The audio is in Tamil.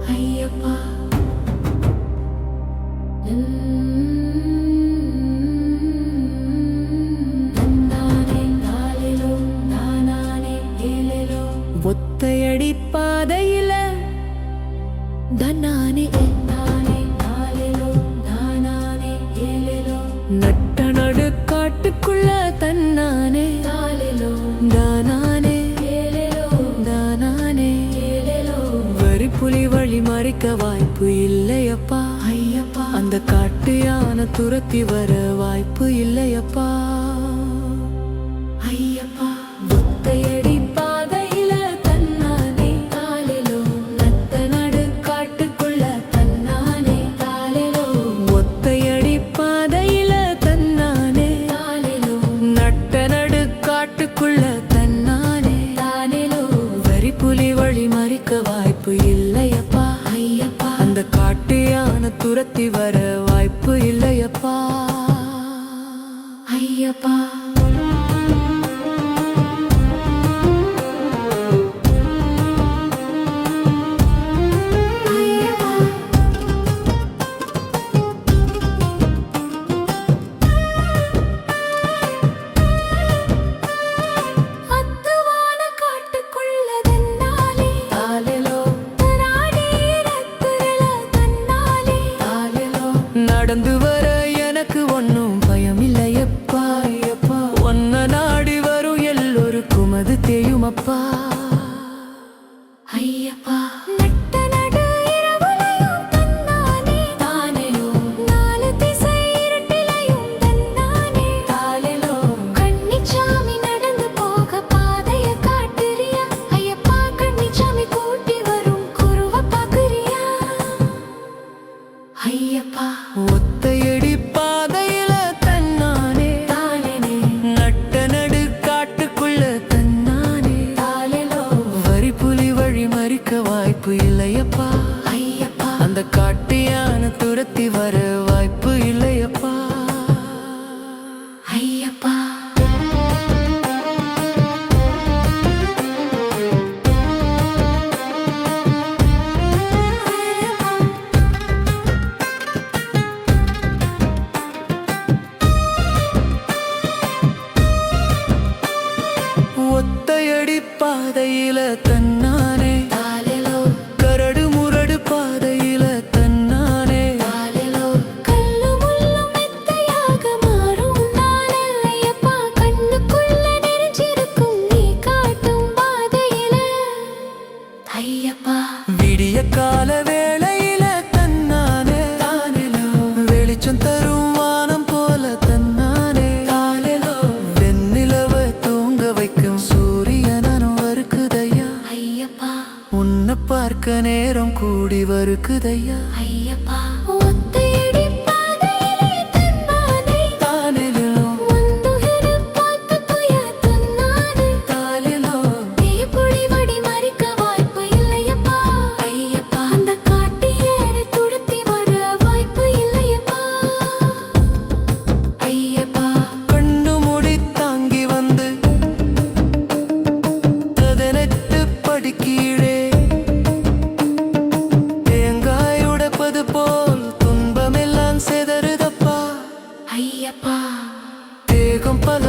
ஐயப்பா ஒத்தையடி பாதையில தன்னானே நட்ட நடு காட்டுக்குள்ள தன்னானே தானானே தானானே வரி புலி வழி மறிக்க வாய்ப்பு இல்லையப்பா ஐயப்பா அந்த காட்டு யானை துரத்தி வர வாய்ப்பு இல்லையப்பா ஐயப்பா ஒத்தையடி பாதையில தன்னானே தாலிலோ நட்ட நடு காட்டுக்குள்ள தன்னானே தாலிலோ ஒத்தையடி பாதையில தன்னானே தாலிலோ நட்ட நடு காட்டுக்குள்ள தன்னானே தானிலோ வரி புலி வழி மறிக்க வாய்ப்பு இல்லையப்பா ஐயப்பா அந்த காட்டு யானை துரத்தி வர வாய்ப்பு இல்லையப்பா ஐயப்பா நடந்து வர எனக்கு ஒன்னும் பயம் இல்லையப்பா ஐயப்பா ஒன்ன நாடி வரும் எல்லோருக்கும் அது தெரியுமப்பா ஐயப்பா ஐயப்பா ஒத்தையடி பாதையில தன்னானே தானே நட்ட நடு காட்டுக்குள்ள தன்னானே தாலிலோ வரி புலி வழி மறிக்க வாய்ப்பு இல்லையப்பா ஐயப்பா அந்த காட்டு யானை துரத்தி வர வாய்ப்பு இல்லையப்பா ஐயப்பா ஒத்தையடி பாதையில தன்னானே தாலிலோ கரடு முரடு பாதையில தன்னானே தாலிலோ கல்லு முள்ளும் மெத்தையாக மாறும் நானே ஐயப்பா கண்ணுக்குள்ள நெறிஞ்சிருக்கும் நீ காட்டும் பாதையில ஐயப்பா விடிய கால வேளையில தன்னானே தானிலோ வெளிச்சம் தரும் வானம் போல தன்னானே தாலிலோ வெண்ணிலவ தூங்க வைக்கும் சூரியனும் வருக்குதையா ஐயப்பா உன்னை பார்க்க நேரம் கூடி வருக்குதையா ஐயப்பா ஒத்தையடி பாதையிலே தன்னானே தானிலோ வந்துகிற பார்த்து போய தன்னானே தாலிலோ தீப்புலி வடி மறிக்க வாய்ப்பு இல்லையப்பா ஐயப்பா அந்த காட்டு யானை துரத்தி வர வாய்ப்பு இல்லையப்பா ஐயப்பா கண்ணு மூடி தாங்கி வந்து 18 படி கீழே தேங்காய் உடைப்பது போல் துன்பமெல்லாம் சிதறுதப்பா ஐயப்பா தேகம் பல